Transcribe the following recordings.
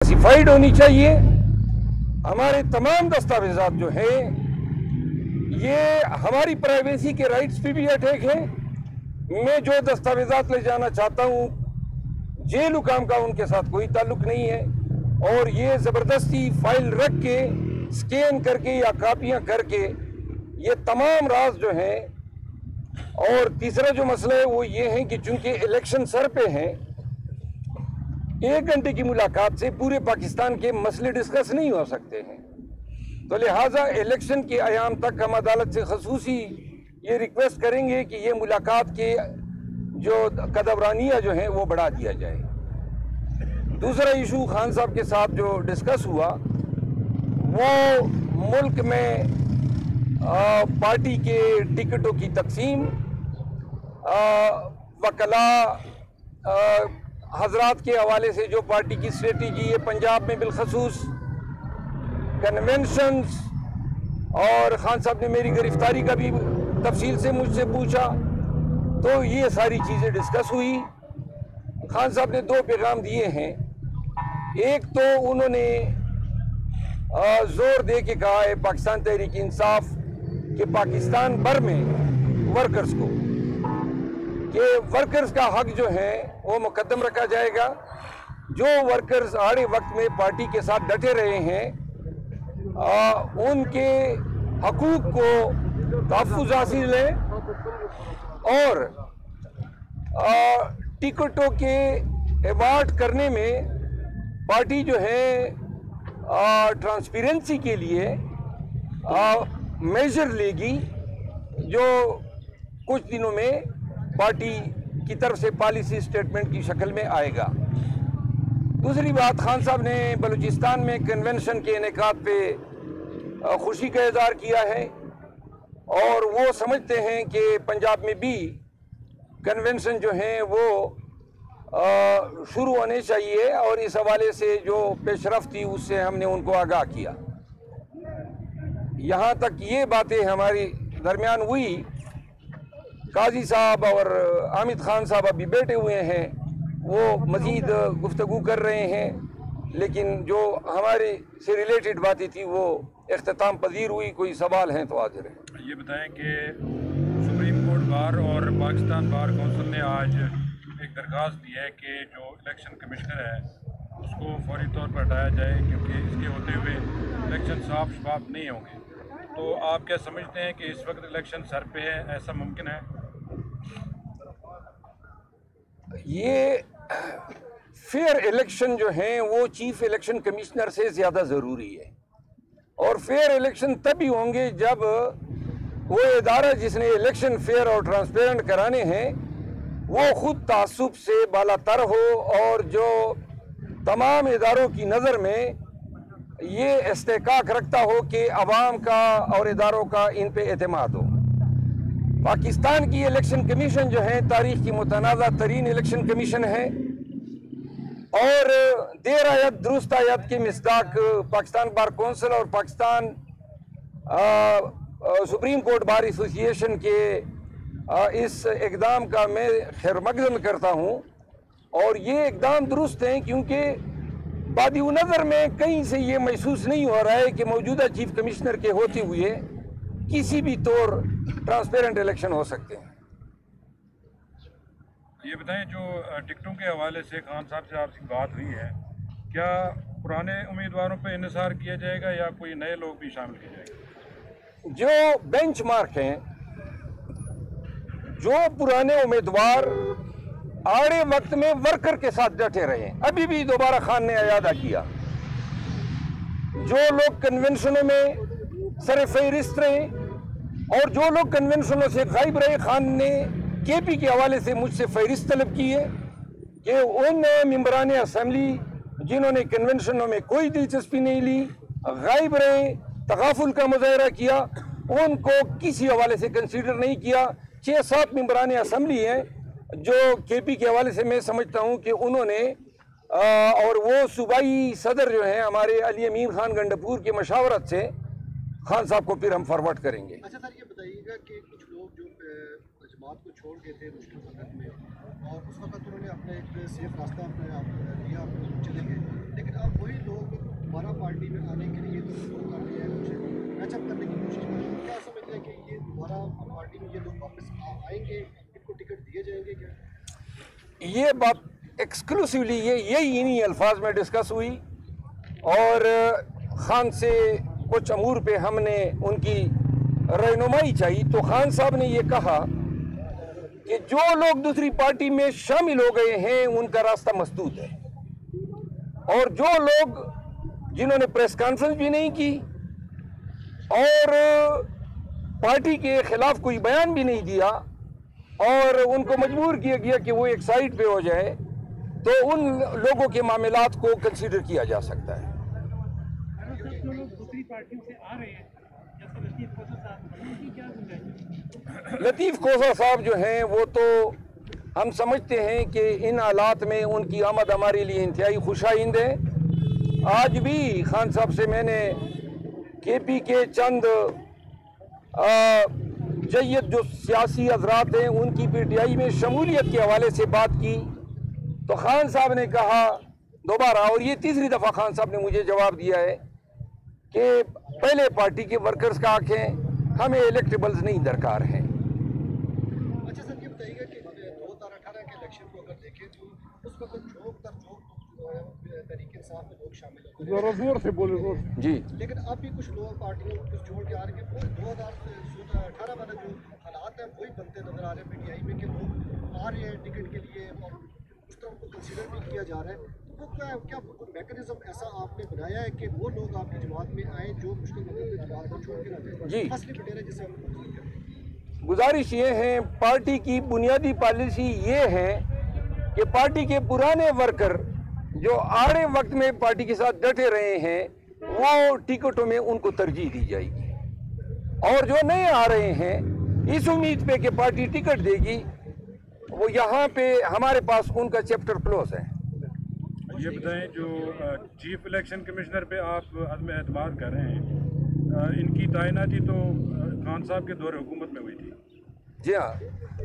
Classified होनी चाहिए। हमारे तमाम दस्तावेजात जो हैं ये हमारी प्राइवेसी के राइट्स पे भी अटैक है। मैं जो दस्तावेजात ले जाना चाहता हूँ जेल हुकाम का उनके साथ कोई ताल्लुक नहीं है, और ये ज़बरदस्ती फाइल रख के स्कैन करके या कापियाँ करके ये तमाम राज जो हैं। और तीसरा जो मसला है वो ये है कि चूंकि इलेक्शन सर पे हैं, 1 घंटे की मुलाकात से पूरे पाकिस्तान के मसले डिस्कस नहीं हो सकते हैं। तो लिहाजा इलेक्शन के अयाम तक हम अदालत से खसूसी ये रिक्वेस्ट करेंगे कि ये मुलाकात के जो कदवरानियाँ जो हैं वो बढ़ा दिया जाए। दूसरा इशू खान साहब के साथ जो डिस्कस हुआ वो मुल्क में पार्टी के टिकटों की तकसीम, वकला हजरात के हवाले से जो पार्टी की स्ट्रेटजी है पंजाब में बिलखसूस कन्वेंशंस, और खान साहब ने मेरी गिरफ्तारी का भी तफसील से मुझसे पूछा, तो ये सारी चीज़ें डिस्कस हुई। खान साहब ने 2 पैगाम दिए हैं। एक तो उन्होंने जोर दे के कहा है पाकिस्तान तहरीक इंसाफ कि पाकिस्तान भर में वर्कर्स को कि वर्कर्स का हक जो है वो मुकद्दम रखा जाएगा। जो वर्कर्स आड़े वक्त में पार्टी के साथ डटे रहे हैं उनके हकूक़ को तहफ़्फ़ुज़ हासिल है, और टिकटों के अवार्ड करने में पार्टी जो है ट्रांसपेरेंसी के लिए मेजर लेगी, जो कुछ दिनों में पार्टी की तरफ से पॉलिसी स्टेटमेंट की शक्ल में आएगा। दूसरी बात, खान साहब ने बलूचिस्तान में कन्वेंशन के इनेकाद पे खुशी का इज़हार किया है, और वो समझते हैं कि पंजाब में भी कन्वेंशन जो हैं वो शुरू होने चाहिए, और इस हवाले से जो पेशरफ्त थी उससे हमने उनको आगाह किया। यहाँ तक ये बातें हमारी दरमियान हुई। काजी साहब और आमिद खान साहब अभी बैठे हुए हैं, वो मज़ीद गुफ्तगू कर रहे हैं, लेकिन जो हमारे से रिलेटेड बातें थी वो इख्तिताम पजीर हुई। कोई सवाल हैं तो हाजिर है। ये बताएं कि सुप्रीम कोर्ट बार और पाकिस्तान बार कौंसिल ने आज एक दरख्वास्त दी है कि जो इलेक्शन कमिश्नर है उसको फौरी तौर पर हटाया जाए, क्योंकि इसके होते हुए इलेक्शन साफ शफाफ नहीं होंगे। तो आप क्या समझते हैं कि इस वक्त इलेक्शन सर पे है, ऐसा मुमकिन है? ये फेयर इलेक्शन जो हैं वो चीफ इलेक्शन कमिश्नर से ज़्यादा ज़रूरी है, और फेयर इलेक्शन तभी होंगे जब वो इदारा जिसने इलेक्शन फेयर और ट्रांसपेरेंट कराने हैं वो ख़ुद तासुब से बालातर हो, और जो तमाम इदारों की नज़र में ये इस्तेकाक रखता हो कि अवाम का और इदारों का इन पे एतमाद हो। पाकिस्तान की इलेक्शन कमीशन जो है तारीख़ की मुतनाज़ा तरीन इलेक्शन कमीशन है, और देर आयत दुरुस्त आयत के मिसदाक पाकिस्तान बार कौंसिल और Pakistan supreme court bar association के इस इक़दाम का मैं खैरमक़दम करता हूँ, और ये इक़दाम दुरुस्त हैं, क्योंकि बादी नज़र में कहीं से ये महसूस नहीं हो रहा है कि मौजूदा चीफ कमिश्नर के होते हुए किसी भी तौर ट्रांसपेरेंट इलेक्शन हो सकते हैं। ये बताएं, जो टिकटों के हवाले से खान साहब से आपकी बात हुई है, क्या पुराने उम्मीदवारों पर इन्हिसार किया जाएगा या कोई नए लोग भी शामिल किए जाएंगे? जो बेंचमार्क हैं, जो पुराने उम्मीदवार आड़े वक्त में वर्कर के साथ डटे रहे, अभी भी दोबारा खान ने अयादा किया। जो लोग कन्वेंशनों में सर फहरिस्त रहे और जो लोग कन्वेंशनों से गायब रहे, खान ने केपी के हवाले से मुझसे फहरिस्त तलब की है कि उन मेंबरान असम्बली जिन्होंने कन्वेंशनों में कोई दिलचस्पी नहीं ली, गायब रहे, तगाफुल का मुजाहरा किया, उनको किसी हवाले से कंसीडर नहीं किया। 6-7 मेंबरान असम्बली हैं जो केपी के हवाले से मैं समझता हूं कि उन्होंने और वो सूबाई सदर जो हैं हमारे अली अमीन खान गंडपुर की मशावरत से खान साहब को फिर हम फॉरवर्ड करेंगे। अच्छा सर, ये बताइएगा कि कुछ लोग जो जमात को छोड़ गए थे मुश्किल वक्त में, और उस वक्त उन्होंने अपना एक सेफ रास्ता अपने लिया, चले गए, लेकिन अब वही लोग दोबारा पार्टी में आने के लिए तो कर रहे हैं, कुछ मैचअप करने की कोशिश कर रहे हैं। क्या समझते हैं कि ये दोबारा पार्टी में ये लोग वापस आएंगे, इनको टिकट दिए जाएंगे क्या? ये बात एक्सक्लूसिवली यही इन्हीं अल्फाज में डिस्कस हुई और खान से कुछ अमूर पे हमने उनकी रहनुमाई चाहिए। तो खान साहब ने ये कहा कि जो लोग दूसरी पार्टी में शामिल हो गए हैं उनका रास्ता मसदूद है, और जो लोग जिन्होंने प्रेस कॉन्फ्रेंस भी नहीं की और पार्टी के खिलाफ कोई बयान भी नहीं दिया और उनको मजबूर किया गया कि वो एक साइड पे हो जाए, तो उन लोगों के मामलात को कंसीडर किया जा सकता है। जो लोग दूसरी पार्टियों से आ रहे हैं जैसे लतीफ़ खोसा साहब, उनकी क्या गुंजाइश है? लतीफ़ खोसा साहब जो हैं वो तो हम समझते हैं कि इन हालात में उनकी आमद हमारे लिए इंतहाई खुशाइंद है। आज भी खान साहब से मैंने KP के चंद जय्यद जो सियासी हजरात हैं उनकी PTI में शमूलियत के हवाले से बात की, तो खान साहब ने कहा दोबारा, और ये तीसरी दफ़ा खान साहब ने मुझे जवाब दिया है कि पहले पार्टी के वर्कर्स का हक है, हमें इलेक्टेबल्स नहीं दरकार हैं। अच्छा सर, ये बताइएगा कि 2018 के इलेक्शन को अगर देखें तो उस वक्त झोंक दर झोंक तरीके इंसाफ में लोग शामिल होते हैं जी, लेकिन अब भी कुछ लोग पार्टियों कुछ जोड़ के आ रहे हैं कि 2018 वाला जो हालात है वही बनते नजर आ रहे हैं PTI में, कि लोग आ रहे हैं टिकट के लिए और उस तरह उनको कंसिडर भी किया जा रहा है। तो वो क्या मैकेनिज्म ऐसा आपने बनाया है कि वो लोग आपकी जमात में आए जो मुश्किल वक्त में जमात को छोड़ के ना जाए? जी। असली बटेरा जिसे हम बोलते हैं। गुजारिश ये है, पार्टी की बुनियादी पॉलिसी ये है कि पार्टी के पुराने वर्कर जो आड़े वक्त में पार्टी के साथ डटे रहे हैं वो टिकटों में उनको तरजीह दी जाएगी, और जो नए आ रहे हैं इस उम्मीद पे कि पार्टी टिकट देगी, वो यहाँ पे हमारे पास उनका चैप्टर क्लोज है। ये बताएं, जो चीफ इलेक्शन कमिश्नर पे आप अदम एतमाद कर रहे हैं, इनकी तैनाती तो खान साहब के दौरे हुकूमत में हुई थी। जी हाँ,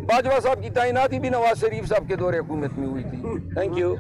बाजवा साहब की तैनाती भी नवाज शरीफ साहब के दौरे हुकूमत में हुई थी। Thank you.